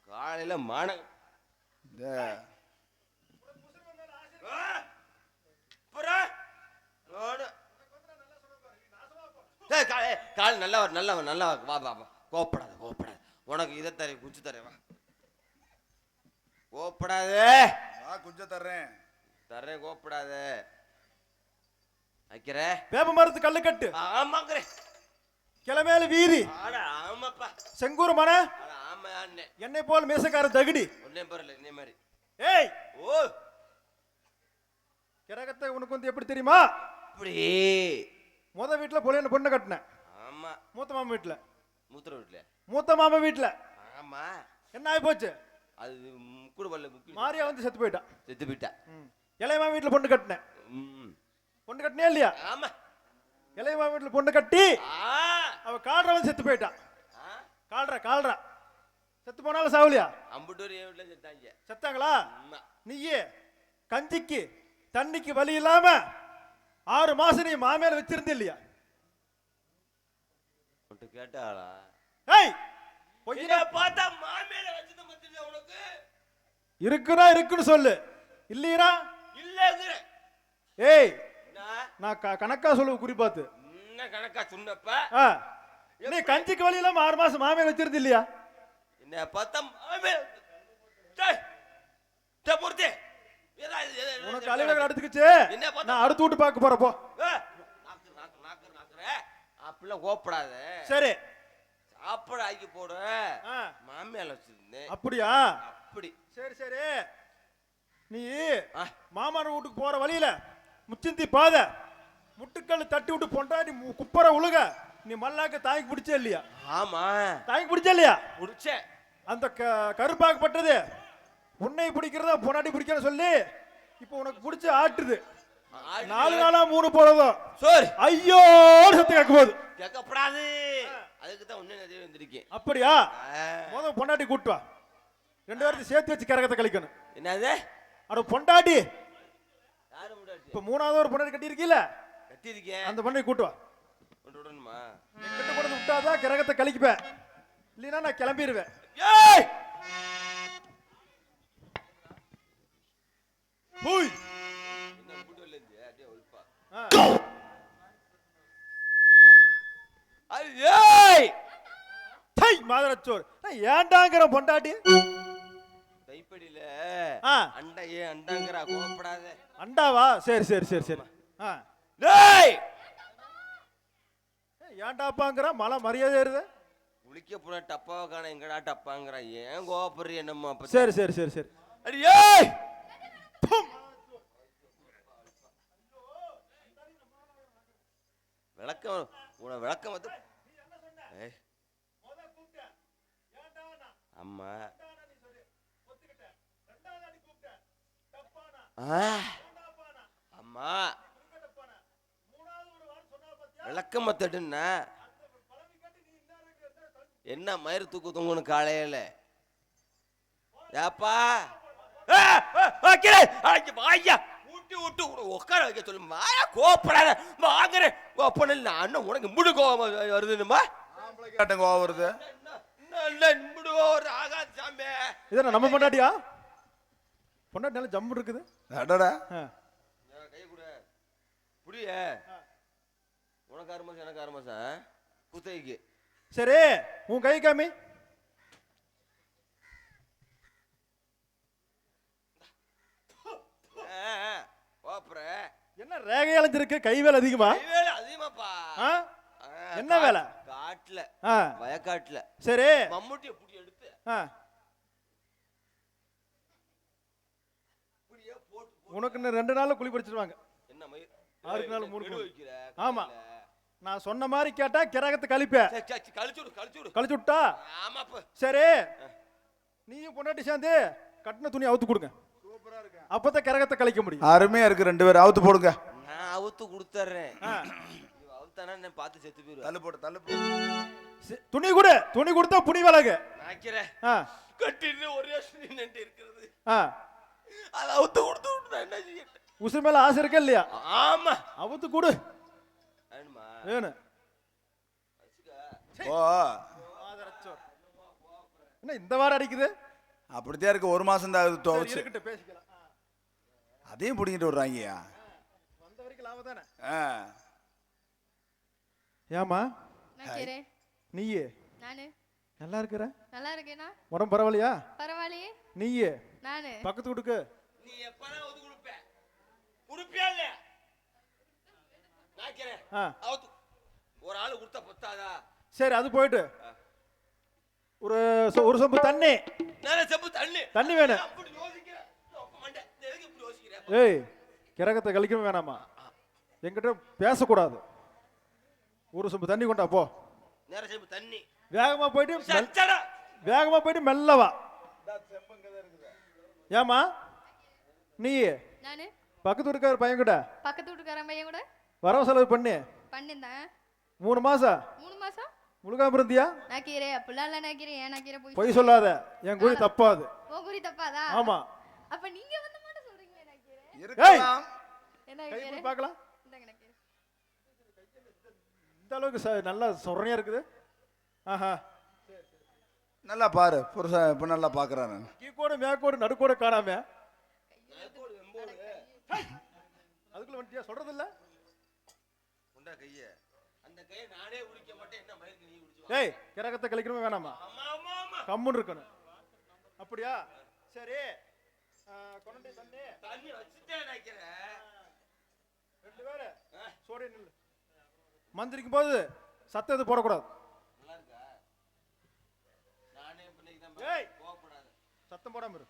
காலையில மான கால் நல்லவர் நல்லவன் நல்லவன் வா வா கோப்படாது கோப்படாது உனக்கு இதை தரேன் குஞ்சு தரேன் வா கோப்படாது குஞ்ச தர்றேன் தரேன் கோப்படாது வைக்கிற வேப்ப மரத்து கல்லு கட்டு ஆமாங்கிற கிளமேல வீதி ஆமாப்பா செங்கூர் மன ஆமா என்னை போல் மீசக்கார தகுடி ஒன்னே பரல என்ன மாதிரி ஏய் ஓ கிரகத்தை உனக்கு வந்து எப்படி தெரியுமா அப்படி முத வீட்டுல பொலியன பொண்ணு கட்டினேன் ஆமா மூத்த மாமா வீட்டுல மூத்த வீட்டுல ஆமா என்ன ஆகி போச்சு அது முக்குடு பல்ல முக்கு மாரியா வந்து செத்து போயிட்டா இளைய மாமா வீட்டுல பொண்ணு கட்டினேன் பொண்ணு கட்டினே இல்லையா ஆமா இளைய மாமா வீட்டுல பொண்ணு கட்டி அவ கால்ற வந்து செத்து போயிட்டான் கால்ற செத்து போனாலும் சாவலியா அம்புட்டூர் வீட்டுல செத்தாங்க செத்தாங்களா நீயே கஞ்சிக்கு தண்ணிக்கு வழி இல்லாம 6 மாசம் நீ மாமேல வச்சிருந்த இல்லையா கேட்டாளா ஏய் பொய்யா பார்த்தா மாமேல வச்சது மத்தில உனக்கு இருக்குனா இருக்குன்னு சொல்லு இல்லையா இல்லங்கற ஏய் நான் கணக்கா சொல்லு குறிப்பாத்து என்ன கணக்கா சொன்னப்ப நீ கஞ்சிக்கு வழி இல்லாம 6 மாசம் மாமேல வச்சிருந்த இல்லையா என்ன பார்த்தா மாமேல டேய் டபுர்தே உனக்கு அலுவலகம் அடுத்துக்குச்சு நான் அடுத்து விட்டு பார்க்க போறப்போ அப்படிலாம் கோப்படாத சரி சாப்பாடு ஆக்கி போடு மாமியால வச்சிருந்தேன் அப்படியா அப்படி சரி சரி நீ மாமனார் வீட்டுக்கு போற வழியில முச்சிந்தி பாத முட்டுக்கல் தட்டி விட்டு பொண்டாடி குப்பரை உழுக நீ மல்லாக்க தாங்கி பிடிச்சே இல்லையா ஆமா தாங்கி பிடிச்சே இல்லையா பிடிச்சேன் அந்த கருப்பாக்கப்பட்டது உன்னை பிடிக்கிறதா பொன்னாடி பிடிக்கிறத சொல்லி இப்போ உனக்கு பிடிச்ச ஆட்டுது 4 நாளா 3 போறதும் சரி ஐயோ சத்து கேட்க போகுது கேட்கப்படாது அதுக்கு தான் உன்னை நிறைய வந்திருக்கேன் அப்படியா முதல்ல பொண்டாட்டி கூட்டு வா 2 பேர்த்தையும் சேர்த்து வச்சு கரகத்தை கழிக்கணும் என்னது அட பொண்டாட்டி யாரு பொண்டாட்டி இப்போ 3வது ஒரு பொண்டாட்டி கட்டி இருக்கீல கட்டி இருக்கேன் அந்த பொண்ணை கூட்டு வா விடணுமா கிட்ட கொண்டு விட்டாதான் கரகத்தை கழிக்குவேன் இல்லைன்னா நான் கிளம்பிடுவேன் ஏய் ஹூய் என்ன புடல இருந்து அப்படியே ஒல்பா ஏய் டேய் மாதரச்சோர் ஏண்டாங்கற பொண்டாட்டி தைப்படியில அண்டா அண்டாங்கற கோபப்படாத அண்டாவா சரி சரி சரி சரி டேய் ஏண்டாப்பாங்கற மலை மரியாதை ஏறுது குளிக்க போன டப்பாவை காண எங்கடா டப்பாங்கற ஏன் கோபப்படுற என்னம்மா சரி சரி சரி சரி அடி ஏய் விளக்கம் வந்து அம்மா அம்மா விளக்கம் மத்தடுன்னா என்ன மயிறு தூக்கு தூங்கணும் காலையில ஏப்பா ஐயா விட்டு உட்கார வைக்க சொல்லு மாயா கோப்படாத வாங்குற கோப்பனில் நான் உனக்கு முடு கோவம் வருதுமா கோவம் வருது ஆகாது சாமி இதான் நம்ம பொண்டாட்டியா பொண்டாட்டி நல்ல ஜம்பு இருக்குது அடடா கை கூட புடிய உனக்கு 6 மாசம் எனக்கு 6 மாசம் குத்தைக்கு சரி உன் கை காமி என்ன ரேகை அலைஞ்சிருக்கு கை வேலை அதிகமா அதிகமாப்பா என்ன வேலை காட்டுல வயக்காட்டுல சரி மம்முட்டிய புடி எடுத்து உனக்கு 2 நாள்ல குழி பறிச்சிருவாங்க என்ன 6 நாள் 3 ஆமா நான் சொன்ன மாதிரி கேட்டா கிரகத்தை கழிப்பேன் கழிச்சு விட்டா சரி நீயும் பொண்டாட்டி சேர்ந்து கட்டின துணி அவுத்து கொடுங்க அப்பதான் கிரகத்தை கழிக்க முடியும் அருமையா இருக்கு 2 பேரும் அவுத்து போடுங்க நான் அவுத்து கொடுத்துறேன் அவுத்தானா நான் பார்த்து செத்து போயிடுவேன் தள்ளு போடு துணி கொடு துணி கொடுத்தா புனி விலகு நாக்கிறேன் கட்டிட்டு ஒரே நின்று இருக்கிறது அத அவுத்து கொடுத்து என்ன செய்ய உசுறு மேல ஆசை இருக்கா இல்லையா? ஆமா. அவுத்து கூடு. வேணுமா? வேணும். ஓ என்ன இந்த வாரம் அடிக்குது? அப்படித்தான் இருக்கு. ஒரு மாசம் தான் ஆகுது துவைச்சு. இருக்கட்டும், பேசிக்கலாம். அதையும் பிடிங்கிட்டு வர்றாங்கய்யா. வந்த வரைக்கும் லாபம் தானே. ஏமா நக்கீரே நீயே நானு நல்லா இருக்கிற? நல்லா இருக்கேனா? உடம்பு பரவாயில்லையா? பரவாயில்லையே. நீயே நானு பக்கத்து வீட்டுக்கு நீ எப்பனா ஒது குடுப்ப? குடுப்பியா இல்ல? நாக்கிறே. அவுத்து ஒரு ஆளு குடுத்தா பத்தாதா? சரி, அது போயிட்டு ஒரு சொம்பு தண்ணி. நான் செம்பு தண்ணி வேணும். அப்படி யோசிக்கிற மண்டை எதுக்கு இப்படி யோசிக்கிற? ஏய், கிரகத்தை கழிக்கவே வேணாமா? என்கிட்ட பேசக்கூடாது. ஒரு சொம்பு தண்ணி கொண்டா போ. நேர செம்பு தண்ணி. வேகமா போயிட்டு சச்சடா. வேகமா போயிட்டு மெல்ல வா. ஏமா நீ நானு பக்கத்து வீட்டுக்கார பையன் கூட பக்கத்து வீட்டுக்காரன் பையன் கூட வரவு செலவு பண்ணி பண்ணிருந்தேன். 3 மாசம் 3 மாசம் முழுகாம இருந்தியா? நக்கீரே அப்படிலாம் இல்ல நக்கீரே. ஏன் நக்கீரே பொய் சொல்லாத. என் குறி தப்பாது. உன் குறி தப்பாதா? ஆமா. அப்ப நீங்க வந்து மட்டும் சொல்றீங்களே நக்கீரே. இருக்கலாம். என்ன கை நக்கீரே? போய் பார்க்கலாம். இந்தாங்க நக்கீரே. இந்த அளவுக்கு நல்லா சொரணையா இருக்குது. ஆஹா, நல்லா பாரு. புருஷன் இப்ப நல்லா பாக்குறாரு. கீக்கோடு மேக்கோடு நடுக்கோடு காணாம அதுக்குள்ள வந்துட்டியா? சொல்றது இல்ல. உண்டா கைய அந்த கையை நானே உரிக்க மாட்டேன். என்ன மயிருக்கு நீ உரிச்சு? ஏய், கிரகத்தை கழிக்கணுமே வேணாமா? ஆமா ஆமா ஆமா. கம்முன்னு இருக்கணும். அப்படியா? சரி, கொண்டே தண்ணி வச்சுட்டேன் நினைக்கிறேன். 2 பேரு சோடி நில்லு. மந்திரிக்கும் போது சத்தம் எதுவும் போடக்கூடாது. நல்லா இருக்கா? நானே இன்னைக்கு தான் ஏய், கோவப்படாத. சத்தம் போடாம இரு.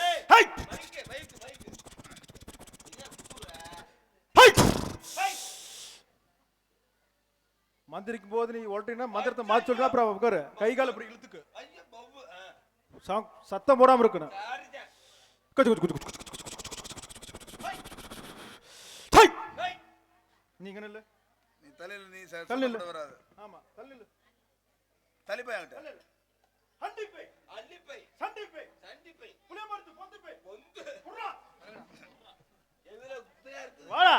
ஏய் ஹை மைக்கு மைக்கு மைக்கு. என்ன குத்துற? ஹை. ஹை. மந்திரிக்கும் போது நீ ஒல்ட்டினா மந்திரத்தை மாத்தி சொல்றா. அப்புறம் உட்காரு. கை கால் இப்படி இழுத்துக்கு. ஐயா பவ்வு. சத்தம் போடாம இருக்கணும். சாரிடா. கொஞ்சம் கொஞ்சம் கொஞ்சம் ஹை. ஹை. ஹை. நீங்க நில்லு. நீ தலையில நீ தள்ளு இல்ல. வராது. ஆமா, தள்ளு இல்ல. தலிப்பா என்கிட்ட. தள்ளு இல்ல. ஹண்டிப்பை அல்லிப்பை சண்டிப்பை சண்டிப்பை புளியமரத்து பொந்துப்பை பொந்து புறா. எதுல குத்தையா இருக்குது? வாடா.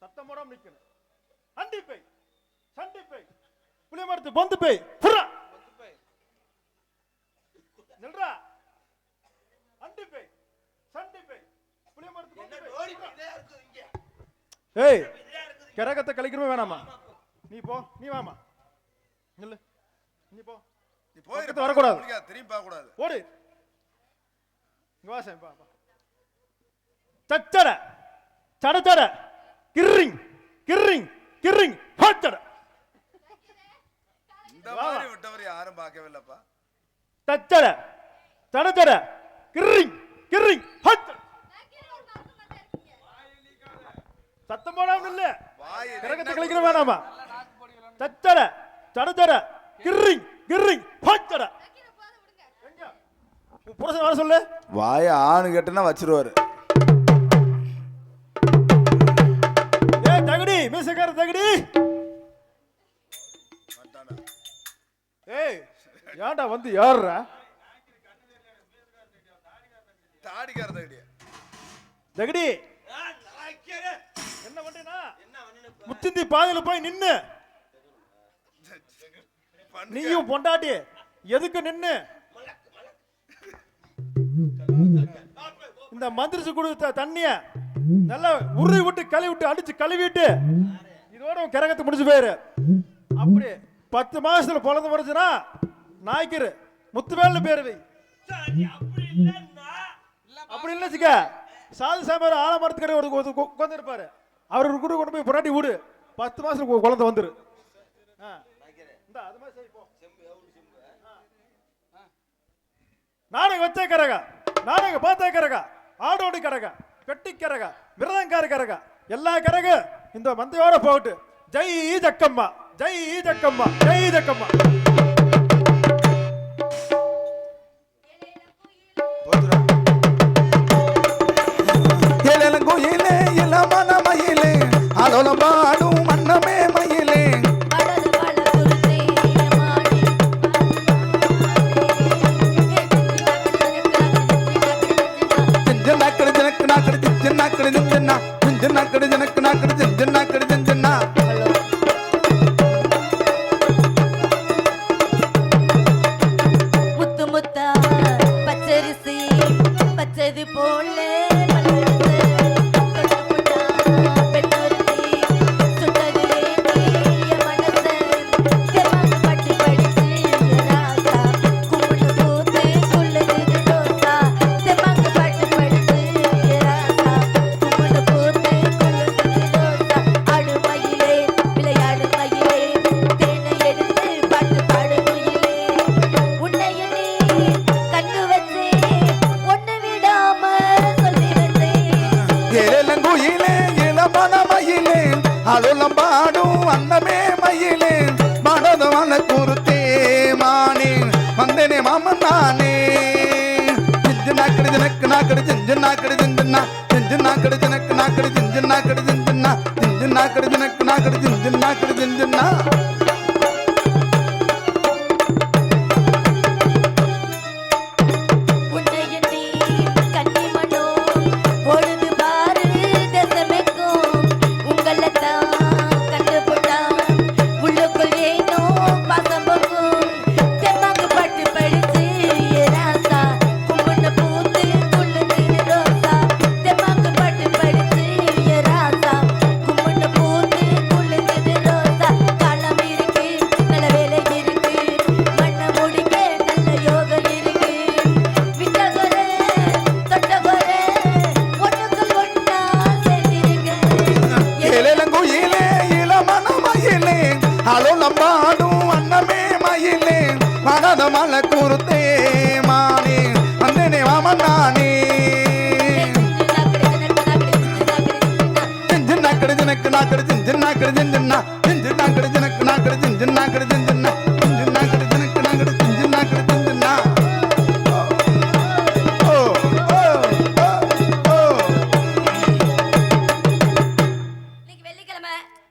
சத்தம் போடாம நிக்கணும். ஹண்டிப்பை சண்டிப்பை புளியமரத்து பொந்துப்பை புறா. பொந்துப்பை. நில்றா. ஹண்டிப்பை சண்டிப்பை புளியமரத்து என்ன பொந்துப்பை. ஓடி இதே இருக்குது இங்க. ஏய், இதே இருக்குது. கிரகத்தை கழிக்கணுமே வேணாமா? நீ போ. நீ வாமா. நில்லு. நீ போ. நீ போயிரு. பக்கத்துல வரக்கூடாது. திரும்பி பார்க்க கூடாது. ஓடு. இங்க வா சாமி. பா. சச்சட சடச்சட கிர்ரிங் கிர்ரிங் கிர்ரிங் ஹச்சட. இந்த மாதிரி விட்டவர் யாரும் பார்க்கவே இல்லப்பா. சச்சட சடச்சட கிர்ரிங் கிர்ரிங் ஹச்சட. சத்தம் போடாம இல்ல. கிரகத்தை கழிக்கிற வேணாமா? சச்சட சடச்சட கிர்ரிங் கிர்ரிங் ஹச்சட. எங்க புருஷன் வர சொல்லு. வாய ஆணு கேட்டுனா வச்சிருவாரு. ஏய் தகடி, மீசக்கார தகடி. ஏய், ஏன்டா வந்து யாருடா? தாடிக்கார தகடி. தகடி நாய்க்கறே. என்ன பண்றேனா? என்ன பண்ணனும்? முத்திந்தி பாதையில போய் நின்னு. நீயும் பொண்டாட்டி எதுக்கு நின்னு? இந்த மந்திரிச்சு கொடுத்த தண்ணிய நல்லா உருளி விட்டு கழுவி விட்டு அடிச்சு கழுவிட்டு இதோட உன் கிரகத்தை முடிச்சு போயிரு. அப்படி 10 மாசத்துல பொழந்து மறைச்சுனா நாய்க்கரு முத்துவேல்னு பேரு வை. சரி அப்படி இல்லன்னா அப்படி இல்ல வச்சுக்க. சாது சாமியார் ஆலமரத்துக்கடை உட்கார்ந்து இருப்பாரு. அவரு கூட கொண்டு போய் பொண்டாட்டி விடு. 10 மாசத்துல குழந்தை வந்துரு. அது மாதிரி செய் போ. நாடகம் வச்சே கரக, நாடகம் பார்த்தே கரக, ஆடோடி கரக, பெட்டி கரக, மிருதங்கார கரக, எல்லா கரக இந்த மந்தையோட போகட்டு. ஜெய் ஜக்கம்மா, ஜெய் ஜக்கம்மா, ஜெய் ஜக்கம்மா. கோயிலே இளமன மயிலே அதோலம் பாடும் மன்னமே மயிலே ஜிஞ்சனாக்கடி ஜிஞ்சனா ஜிஞ்சனாக்கடி ஜனக்கு நாக்கடி ஜிஞ்சனாக்கடி ஜிஞ்சனா முத்து முத்தா பச்சரிசி பச்சது போல அலுலம் பாடும் அன்னமே மயிலே மனதமான குருத்தே மானே வந்தேனே மாமன் நானே ஜிஞ்சனாக்கடி ஜனக்கு நாக்கடி ஜிஞ்சனாக்கடி ஜிஞ்சனா ஜிஞ்சனாக்கடி ஜனக்கு நாக்கடி ஜிஞ்சனாக்கடி ஜிஞ்சனா ஜிஞ்சனாக்கடி ஜனக்கு நாக்கடி ஜிஞ்சனாக்கடி ஜிஞ்சனா பாடும் அன்னமே மயிலே மனதமல குருத்தே மானே வந்தேனே மாமன் நானே ஜிஞ்சனாக்கடி ஜனக்கு நாக்கடி ஜிஞ்சனாக்கடி ஜிஞ்சனா ஜிஞ்சனாக்கடி ஜனக்கு நாக்கடி ஜிஞ்சனாக்கடி ஜிஞ்சனா ஜிஞ்சனாக்கடி ஜனக்கு நாக்கடி ஜிஞ்சனாக்கடி ஜிஞ்சனா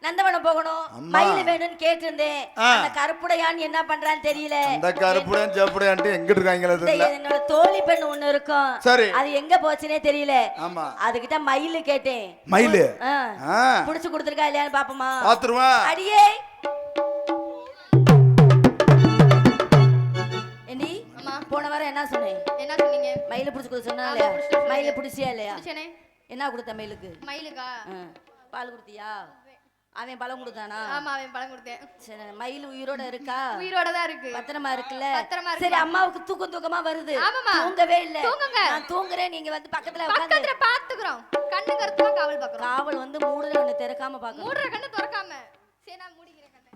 நந்தவனம் போகணும் மயில் வேணும்னு கேட்டிருந்தேன் அந்த கருப்புடையான் என்ன பண்றான்னு தெரியல அந்த கருப்புடையான் செப்புடையான்ட்டு எங்க இருக்காங்க என்னோட தோழி பெண் ஒண்ணு இருக்கும் சரி அது எங்க போச்சுனே தெரியல ஆமா அதுகிட்ட மயில் கேட்டேன் மயில் புடிச்சு கொடுத்துருக்கா இல்லையான்னு பாப்போமா பாத்துருவா அடியே ஏண்டி போன வாரம் என்ன சொன்னேன் என்ன சொன்னீங்க? மயில புடிச்சு கொடுத்து சொன்னா இல்லையா மயில புடிச்சியா இல்லையா என்ன கொடுத்த மயிலுக்கு மயிலுக்கா பால் கொடுத்தியா அவன் பழம் கொடுத்தானா? ஆமா அவன் பழம் கொடுத்தேன். சரி மயில் உயிரோட இருக்கா? உயிரோட தான் இருக்கு. பத்திரமா இருக்குல்ல? பத்திரமா இருக்கு. சரி அம்மாவுக்கு தூக்கமா வருது. ஆமாமா. தூங்கவே இல்ல. தூங்குங்க. நான் தூங்குறேன் நீங்க வந்து பக்கத்துல உட்கார்ந்து பக்கத்துல பாத்துக்கறோம். கண்ணு கருத்துமா காவல் பாக்குறோம். காவல் வந்து மூடுற கண்ணு திறக்காம பாக்கணும். மூடுற கண்ணு திறக்காம. சரி நான் மூடிக்கிறேன் கண்ணை.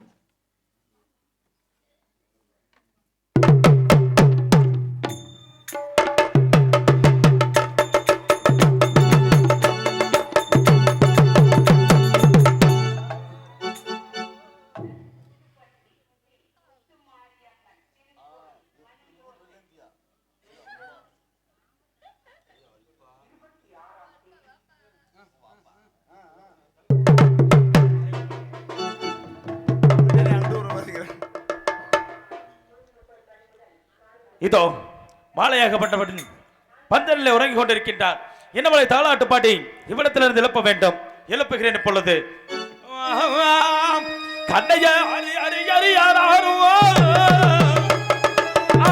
இதோ மாலையாகப்பட்டவன் பந்தலில் உறங்கிக் கொண்டிருக்கின்றார். என்னவளை தாளாட்டு பாட்டி இவ்விடத்திலிருந்து எழுப்ப வேண்டும். எழுப்புகிறேன் இப்பொழுது. கண்ணைய அரி அரி அரி யாரோ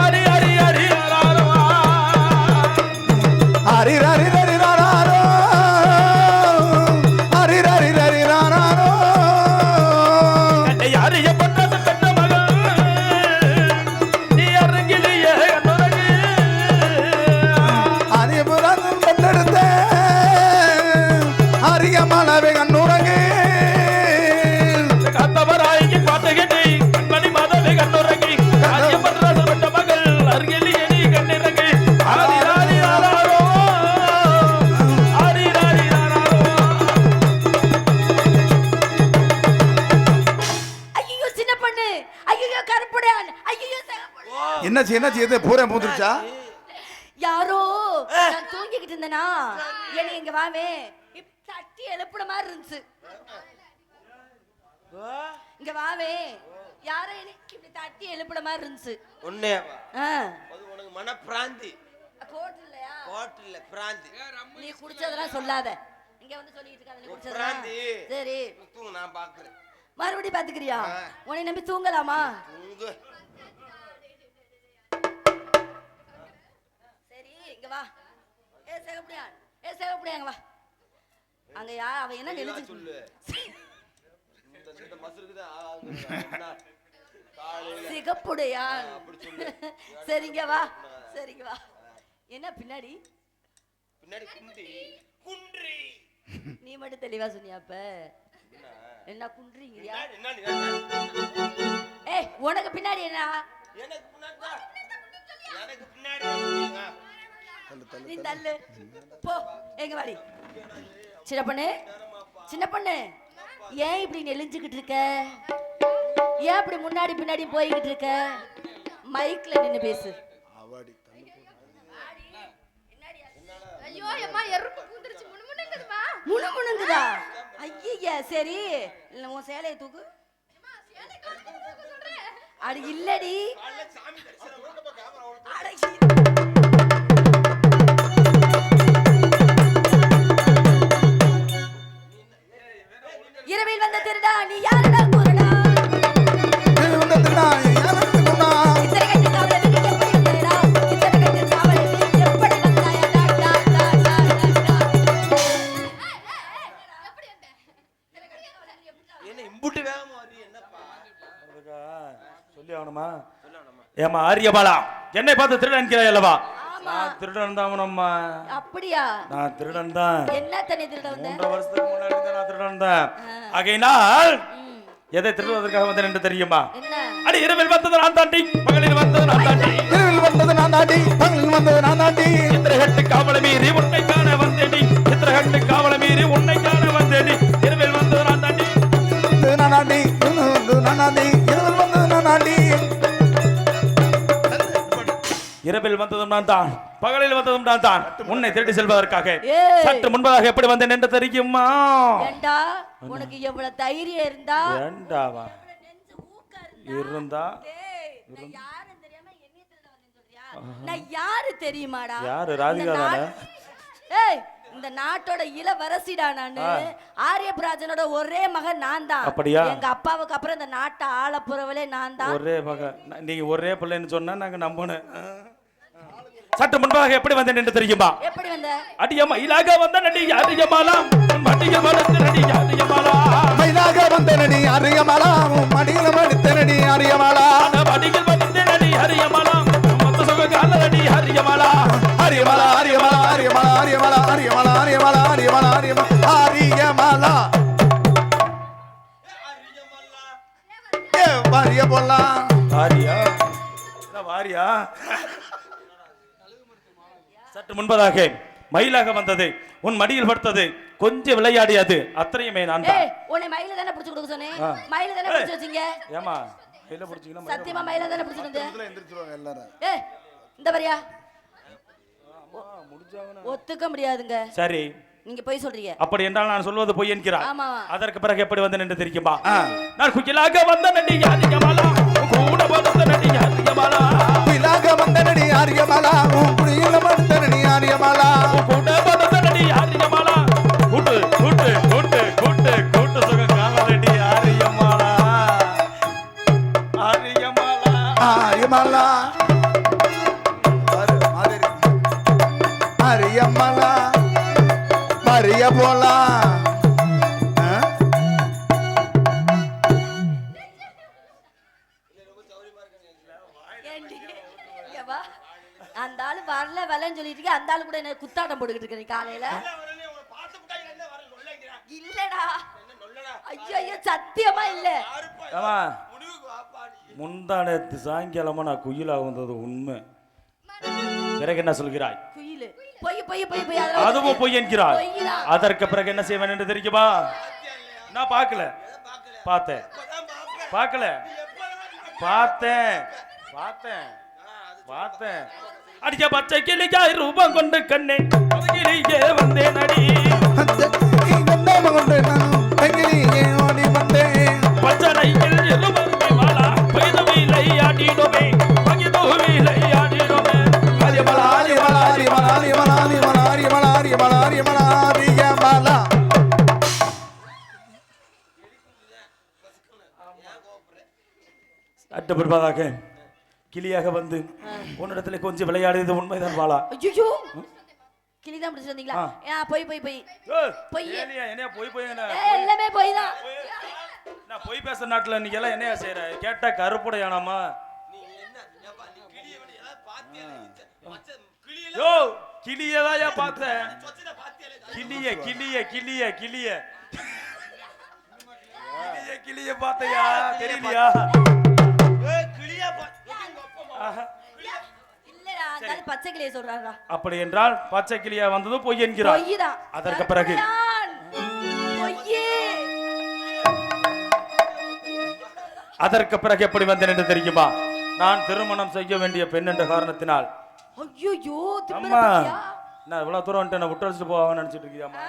அரி அரி அரி யாரோ அரி அரி அரி யாரோ அரி அரி அரி யாரோ கண்ணைய அறியப்பட்டது பெற்ற மகள் நீ அருகிலேயே கண்ணுறங்கு அறியபுரம் பெற்றெடுத்த அரிய மலவை கண்ணுறங்கு காத்தவராய்க்கு பாட்டுகிட்டு கண்மணி மாதவை கண்ணுறங்கி அறியப்பட்டது பெற்ற மகள் அருகிலேயே நீ கண்ணிறங்கு ஆதி ஆதி ஆராரோ ஆதி ஆதி ஆராரோ. ஐயோ சின்ன பொண்ணு, ஐயோ கருப்புடையான், ஐயோ சகப்பொண்ணு. என்ன செய்யுது பூரா பூந்துருச்சா? யாரோ நான் தூங்கிக்கிட்டு இருந்தேனா என்ன இங்க வாவே தட்டி எழுப்புற மாதிரி இருந்துச்சு. இங்க வாவே யாரோ எனக்கு இப்படி தட்டி எழுப்புற மாதிரி இருந்துச்சு. உன்னையவா அது உனக்கு மனப்பிராந்தி கோட் இல்லையா? கோட் பாட்டில் இல்ல பிராந்தி. நீ குடிச்சதெல்லாம் சொல்லாத. இங்க வந்து சொல்லிட்டு இருக்காத நீ குடிச்சதெல்லாம். பிராந்தி. சரி. தூங்கு நான் பாக்குறேன். மறுபடியும் பாத்துக்கிறியா? உன்னை நம்பி தூங்கலாமா? தூங்கு. சரி இங்க வா. சேகப்படியா அங்க வா. அங்க அவ என்ன நினைச்சு சொல்லு. இந்த மசுருக்கு தான் சிகப்புடையா? அப்படி சொல்லு. சரிங்க வா. சரிங்க வா. என்ன பின்னாடி குன்றி. நீ மட்டும் தெளிவா சொன்னியாப்ப என்ன குன்றீங்கயா? ஏய் உனக்கு பின்னாடி என்ன? எனக்கு பின்னாடி நீ தள்ளு போ. எங்க வாடி சின்ன பொண்ணு ஏன் இப்படி நெளிஞ்சுக்கிட்டு இருக்க? ஏன் இப்படி முன்னாடி பின்னாடி போய்கிட்டு இருக்க? மைக்ல நின்னு பேசு. ஐயோ அம்மா எறும்பு பூந்துருச்சு. முணுமுணுங்குதுமா. முணுமுணுங்குதா? ஐயா சரி உன் சேலையை தூக்கு. அடி இல்லடி. இரவில் வந்த திருடா நீ யாருடா கூறடா? வந்த திருடா யாருக்கு கொண்டா? இத்தனை கட்டி காவல நீ எப்படி வந்தடா? இத்தனை கட்டி காவல நீ எப்படி வந்தாயா? டா டா டா டா டா. எப்படி வந்த? என்ன இம்புட்டு வேகமா வரி என்னப்பா? சொல்லி ஆகணுமா? ஏமா ஆரியபாலா என்னை பார்த்து திருடன் என்கிறாய் அல்லவா? நான் திருடன் தான் அம்மா. அப்படியா? நான் திருடன் தான். என்ன தண்ணி திருட வந்த? 3 வருஷத்துக்கு முன்னாடி நான் திருடன் தான். ஆகையினால் எதை திருடுவதற்காக வந்தேன் என்று தெரியுமா? என்ன? அடி இரவில் வந்தது நான் தாண்டி பகலில் வந்தது நான் தாண்டி. இரவில் வந்தது நான் தாண்டி பகலில் வந்தது நான் தாண்டி. இத்திரகட்டு காவல மீறி உன்னை காண வந்தேடி. இத்திரகட்டு காவல மீறி உன்னை காண வந்தேடி. இரவில் வந்தது நான் தாண்டி நான் தாண்டி நான் தாண்டி இரவில் வந்தது நான் தாண்டி. இரவில் வந்ததும் நான் தான் பகலில் வந்ததும் நான் தான் உன்னை திருடி செல்வதற்காக ஏய். சற்று முன்பதாக எப்படி வந்தேன் என்று தெரியுமா? ஏண்டா உனக்கு எவ்வளவு தைரியம் இருந்தா? ஏண்டாவா நெஞ்சு ஊக்கா இருந்தா? இருந்தா டேய் நான் யாருன்னு தெரியாம என்னைய திருட வந்தேன்னு சொல்றியா? நான் யாரு தெரியுமாடா? யாரு? ராதிகா தானே? ஏய் இந்த நாட்டோட இளவரசிடா நானு. ஆரியபிராஜனோட ஒரே மகன் நான் தான். அப்படியா? எங்க அப்பாவுக்கு அப்புறம் இந்த நாட்டை ஆள போறவளே நான் தான். ஒரே மக நீங்க ஒரே பிள்ளைன்னு சொன்னா நாங்க நம்பணும். சற்று முன்பாக எப்படி வந்தேன் என்று தெரியுமா? எப்படி வந்த? அடியம்மா இலாக வந்த நடி அரியமாலா மடிய மலர்ந்த நடி அரியமாலா. மயிலாக வந்த நடி அரியமாலா மடியில மடித்த நடி அரியமாலா. மடியில் வந்த நடி அரியமாலா மொத்த சுக கால நடி அரியமாலா. அரியமாலா அரியமாலா அரியமாலா அரியமாலா அரியமாலா அரியமாலா அரியமாலா அரியமாலா அரியமாலா. ஏ வாரிய போலாம். வாரியா வாரியா? சற்று முன்பதாக மயிலாக வந்தது உன் மடியில் படுத்தது கொஞ்சம் விளையாடியது அத்தனையுமே நான் தான். ஏய் உன்னை மயில தானே பிடிச்சு கொடுக்க சொன்னேன். மயில தானே பிடிச்சு வச்சீங்க. ஏமா மயில பிடிச்சீங்கன்னா சத்தியமா மயில தானே பிடிச்சு வந்தேன். எந்திரிச்சிருவாங்க எல்லாரும். ஏய் இந்த வரியா முடிஞ்சாங்கன்னா ஒத்துக்க முடியாதுங்க. சரி நீங்க போய் சொல்றீங்க. அப்படி என்றால் நான் சொல்வது பொய் என்கிறார். ஆமா. அதற்கு பிறகு எப்படி வந்தேன் என்று தெரியுமா? நான் குயிலாக வந்த நடி யாரியமாலா கூட வந்த நடி யாரியமாலா. குயிலாக வந்த நடி ஆரியமாலா குயில வந்த நடி ஆரியமாலா. கூட வந்த நடி யாரியமாலா கூட்டு கூட்டு கூட்டு கூட்டு கூட்டு சுக காவலடி ஆரியமாலா. ஆரியமாலா ஆரியமாலா அரியமாலா மரிய போலாம். அந்த ஆளு வரல வரலன்னு சொல்லிட்டு இருக்க. அந்த ஆளு கூட என்ன குத்தாட்டம் போட்டுக்கிட்டு இருக்க நீ காலையில. இல்லடா ஐயோ ஐயோ சத்தியமா இல்ல. ஆமா முந்தானத்து சாயங்காலமா நான் குயிலாக வந்தது உண்மை. பிறகு என்ன சொல்கிறாய்? குயிலு பொய் பொய் பொய் பொய். அதுவும் பொய் என்கிறாய். பொய்தான். அதற்கு பிறகு என்ன செய்வேன் என்று தெரியுமா? நான் பார்க்கல பார்த்தேன் பார்க்கல பார்த்தேன் பார்த்தேன் பார்த்தேன். அடிக்க பச்சை கிளிக்காய் ரூபம் கொண்டு கண்ணே கிளியே வந்தேன் அடி. ஓடி வந்தேன் பச்சனையில் இருவருமே மாலா பகிதவிலை ஆடிடுமே பகிதவிலை ஆடிடுமே. ஆரியமாலா ஆரியமாலா ஆரியமாலா ஆரியமாலா ஆரியமலா ஆரியமலா ஆரியமலா அட்டப்படுவதாக கிளியாக வந்து உன்னிடத்துல கொஞ்சம் விளையாடியது உண்மைதான் பாலா. ஐயோ கிளிதான் பிடிச்சு வந்தீங்களா? போய் போய் போய் போய் என்ன போய் போய் எல்லாமே போய் தான். நான் போய் பேச நாட்டுல நீங்க எல்லாம் என்னையா செய்யற? கேட்டா கருப்புடையானாமா? யோ கிளியதான் பார்த்தேன். கிளிய கிளிய கிளிய கிளிய கிளிய பார்த்தையா? தெரியலையா? பச்சை கிளியை சொல்றாங்க. அப்படி என்றால் பச்சை கிளியா வந்தது பொய் என்கிறார். அதற்கு பிறகு அதற்கு பிறகு எப்படி வந்தேன் என்று தெரியுமா? நான் திருமணம் செய்ய வேண்டிய பெண் என்ற காரணத்தினால். ஐயோ அம்மா நான் இவ்வளவு தூரம் வந்துட்டு விட்டு வச்சுட்டு போவான்னு நினைச்சிட்டு இருக்கியாமா?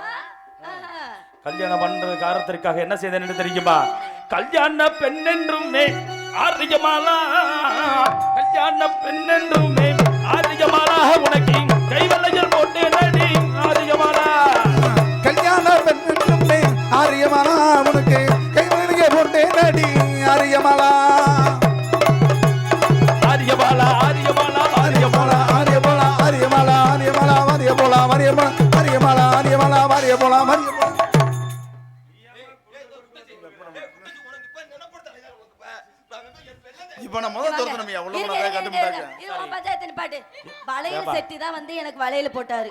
கல்யாணம் பண்றது காரணத்திற்காக என்ன செய்தேன் என்று தெரியுமா? கல்யாண பெண் என்றுமே ஆரியமாலா, கல்யாண பெண் என்றுமே ஆரியமாலா, உனக்கு கைவளையல் போட்டு நடி ஆரியமாலா. கல்யாண பெண் என்றுமே ஆரியமாலா, உனக்கு கைவளையல் போட்டு நடி ஆரியமாலா. ஆரியமாலா ஆரியமாலா ஆரியமாலா ஆரியமாலா ஆரியமாலா ஆரியமாலா ஆரியமாலா ஆரியமாலா ஆரியமாலா ஆரியமாலா ஆரியமாலா. இப்ப நான் முதல் தோர்த்தனமையா உள்ள போறத கண்டுட்டாங்க. இது பஞ்சாயத்து பாட்டு. வளையல் செட்டி தான் வந்து எனக்கு வளையல் போட்டாரு.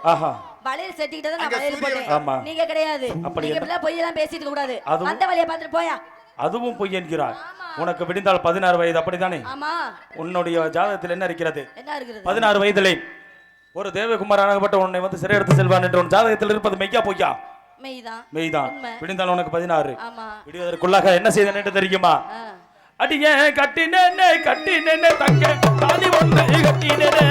வளையல் செட்டிட்ட தான் நான் வளையல் போட்டேன். நீங்க கிடையாது. நீங்க இப்படி பொய் எல்லாம் பேசிட்டு கூடாது. அந்த வளைய பாத்துட்டு போயா. அதுவும் பொய் என்கிறார். உனக்கு விடிந்தால் 16 வயது அப்படித்தானே? ஆமா. உன்னுடைய ஜாதகத்தில் என்ன இருக்கிறது? என்ன இருக்கிறது? 16 வயதிலே ஒரு தேவகுமாராகப்பட்ட உன்னை வந்து சிறை எடுத்து செல்வான் என்று உன் ஜாதகத்தில் இருப்பது மெய்யா பொய்யா? மெய்தான். மெய்தான். விடிந்தால் உனக்கு 16. ஆமா. விடிவதற்குள்ளாக என்ன செய்தேன் என்று தெரியுமா? அடிய கட்டினேனே கட்டினேனே தங்க தாலி ஒன்று கட்டினேனே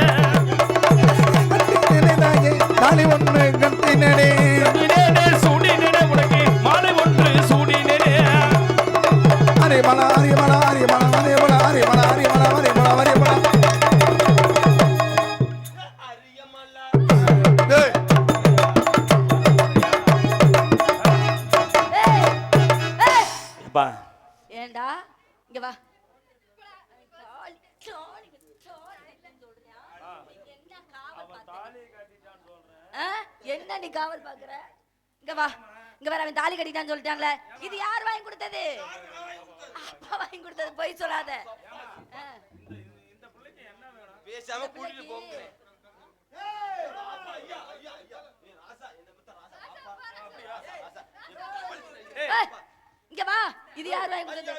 தாலி ஒன்று கட்டினேனே கட்டினேனே சூடினேனே உனக்கு மாலை ஒன்று சூடினேனே. ஆரியமலா ஆரியமலா ஆரியமலா ஆரியமலா ஆரியமலா ஆரியமலா ஆரியமலா ஆரியமலா. ஏண்டா இங்க வா. என்ன நீ காவல் பாக்குற? இங்க வா. இங்க வர அவன் தாலி கட்டிட்டான்னு சொல்லிட்டாங்களே. இது யார் வாங்கி கொடுத்தது? அப்பா வாங்கி கொடுத்தது. போய் சொல்லாத. பேசாம கூட்டிட்டு போங்க. இங்க வா. இது யார் வாங்கி கொடுத்தது?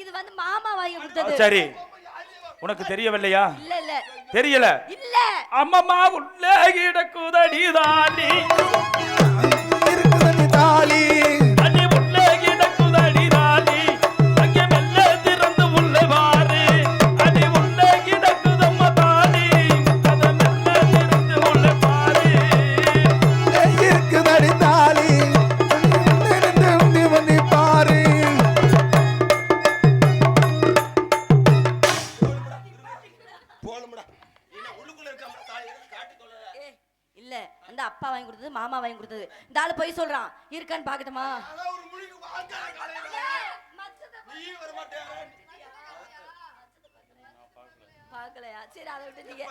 இது வந்து மாமா வாங்கி கொடுத்தது. சரி உனக்கு தெரியவில்லையா? இல்ல இல்ல தெரியல. இல்ல அம்மம்மா உள்ளே கிடக்குதடி தாலி இருக்குதடி தாலி அடி உள்ளே கிடக்குதடி தாலி அங்கே மெல்ல திறந்து உள்ளே வாரு அடி உள்ளே கிடக்குதம்மா தாலி அத மெல்ல திறந்து உள்ளே பாரு இருக்குதடி தாலி திறந்து வந்து பாரு. இல்ல அந்த அப்பா வாங்கி கொடுத்தது மாமா வாங்கி கொடுத்தது. இந்த ஆளு போய் சொல்றான். இருக்கான்னு பாக்கட்டுமா? பாக்கலையா? சரி அதை விட்டுட்டீங்க.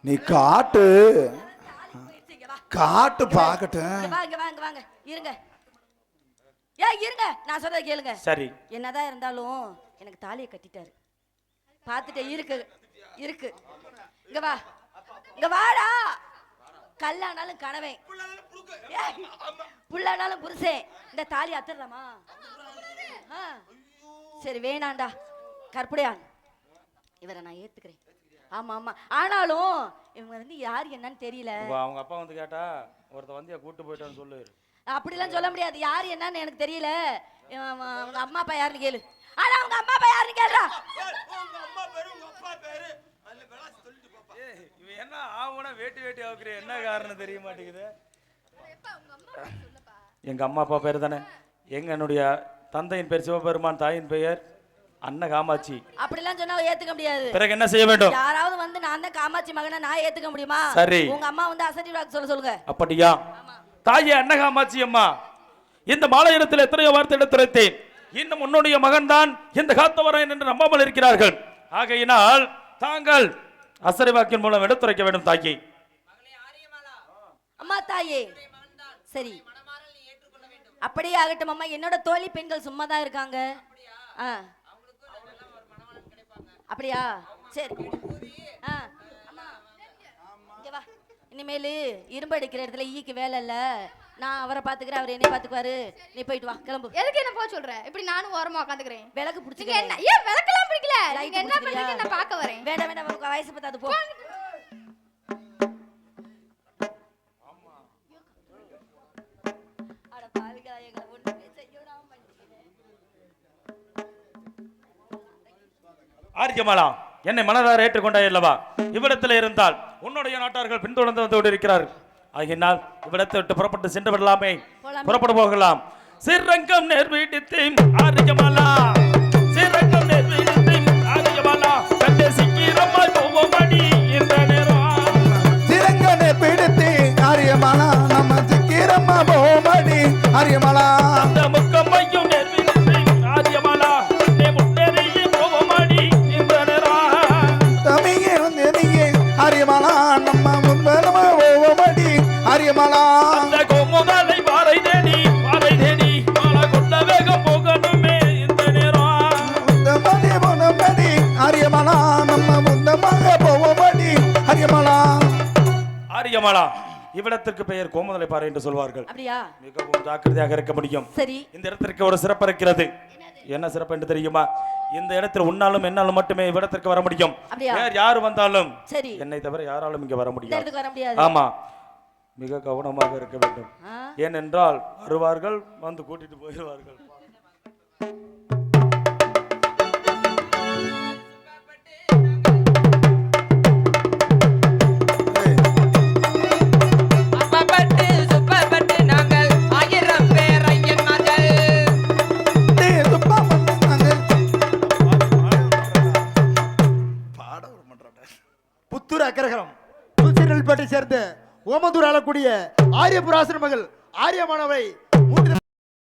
நீ காட்டு காட்டு பாக்கட்டும். வாங்க வாங்க வாங்க இருங்க. இருங்க நான் சொல்றத கேளுங்க. சரி என்னதான் இருந்தாலும் எனக்கு தாலியை கட்டிட்டாரு. பாத்துட்டே இருக்கு இருக்கு. இங்க வா. இங்க வாடா. கல்லானாலும் கனவே புள்ளானாலும் புருஷன். இந்த தாலி அத்துறலாமா? சரி வேணாண்டா கற்புடையான். இவரை நான் ஏத்துக்கிறேன். ஆமா ஆமா. ஆனாலும் இவங்க வந்து யார் என்னன்னு தெரியல. அவங்க அப்பா வந்து கேட்டா ஒருத்த வந்து கூட்டு போயிட்டான்னு சொல்லு. அப்படிலாம் சொல்ல முடியாது. யார் என்னன்னு எனக்கு தெரியல. அவங்க அம்மா அப்பா யாருன்னு கேளு. ஆனா அவங்க அம்மா அப்பா யாருன்னு கேளுடா. உங்க அம்மா பேரு உங்க அப்பா பேரு அதுல விளாசி சொல்லிட்டு பாப்பா. இவன் என்ன ஆவனா வேட்டி வேட்டி ஆக்குற என்ன காரணம் தெரிய மாட்டேங்குது. எங்க அம்மா அப்பா பேர் தானே. என்னுடைய தந்தையின் பேர் சிவபெருமான், தாயின் பெயர் அன்ன காமாட்சி. அப்படிலாம் சொன்னா ஏத்துக்க முடியாது. பிறகு என்ன செய்ய வேண்டும்? யாராவது வந்து நான் தான் காமாட்சி மகனை நான் ஏத்துக்க முடியுமா? சரி, உங்க அம்மா வந்து அசட்டி வாக்கு சொல்லுங்க. அப்படியா? தாயே அன்ன காமாட்சி அம்மா, இந்த மாலையிடத்தில் எத்தனையோ வார்த்தை எடுத்துரைத்தேன். இன்னும் உன்னுடைய மகன் தான் இந்த காத்தவராயன் என்று நம்பாமல் இருக்கிறார்கள். ஆகையினால் தாங்கள் அசரி வாக்கின் மூலம் எடுத்துரைக்க வேண்டும் தாயே. அம்மா தாயே, சரி அப்படியே ஆகட்டும் அம்மா. என்னோட தோழி பெண்கள் சும்மா தான் இருக்காங்க. அப்படியா? சரி. அம்மா இங்க வா. இனிமேல் இரும்பு அடிக்கிற இடத்துல ஈக்கு வேலை இல்ல. நான் அவரை பாத்துக்கிறேன், அவர் என்னை பாத்துக்குவாரு. நீ போயிட்டு வா, கிளம்பு. எதுக்கு என்ன போக சொல்ற? இப்படி நானும் ஓரமா உட்காந்துக்கிறேன். விளக்கு நீங்க பிடிச்சிக்க. என்ன ஏன் விளக்கெல்லாம் பிடிக்கல? நீங்க என்ன பண்றீங்க? நான் பார்க்க வரேன். வேண்டாம் வேண்டாம், உனக்கு வயசு பத்தாது, போ. அட பாவிகளா, எங்களை ஒண்ணுமே செய்யவிடாம பண்ணிட்டீங்களே. ஆரியமாலா, என்னை மனதார ஏற்றுக்கொண்டாய் அல்லவா? இவ்விடத்தில் இருந்தால் உன்னுடைய நாட்டார்கள் பின்தொடர்ந்து வந்து கொண்டிருக்கிறார்கள். ஆகினால் இவ்விடத்தை விட்டு புறப்பட்டு சென்று விடலாமே. புறப்பட்டு போகலாம். சிறங்கம் நேர்வீடித்து ஆரியமாலா, சிறங்கம் நேர்வீடித்து ஆரியமாலா, கண்டே சிக்கிரமாய் போவோமடி இந்த நேரம். சிறங்கம் நேர்வீடித்து ஆரியமாலா, நம்ம சிக்கிரமா போவோமடி ஆரியமாலா. அந்த முக்கம்மையும் நேர்வீடித்து ஆரியமாலா, கண்டே முன்னேறி போவோமடி இந்த நேரம். தமிழே வந்து நீயே ஆரியமாலா, நம்ம முன்பனமா போவோமடி ஆரியமாலா. அந்த கோமுதலை வாரை தேடி மாலை கொண்ட வேகம் போகணுமே இந்த நேரம். முந்தமணி முனமணி ஆரியமாலா, நம்ம முந்தமாக போவோமடி ஆரியமாலா. ஆரியமாலா, இவ்விடத்திற்கு பெயர் கோமுதலை பாறை என்று சொல்வார்கள். அப்படியா? மிகவும் ஜாக்கிரதையாக இருக்க முடியும். சரி. இந்த இடத்திற்கு ஒரு சிறப்பு இருக்கிறது. என்ன சிறப்பு என்று தெரியுமா? இந்த இடத்தில் உன்னாலும் என்னாலும் மட்டுமே இவ்விடத்திற்கு வர முடியும். வேறு யாரு வந்தாலும் சரி, என்னை தவிர யாராலும் இங்கே வர முடியாது. வர முடியாது. ஆமா, மிக கவனமாக இருக்க வேண்டும். ஏனென்றால் வருவார்கள், வந்து கூட்டிட்டு போயிடுவார்கள். புத்தூர் அக்கரகரம் துளசிநெல்பேட்டை சேர்ந்த ஓமந்தூர் ஆளக்கூடிய ஆரியபுராசன மகள் ஆரியமானவை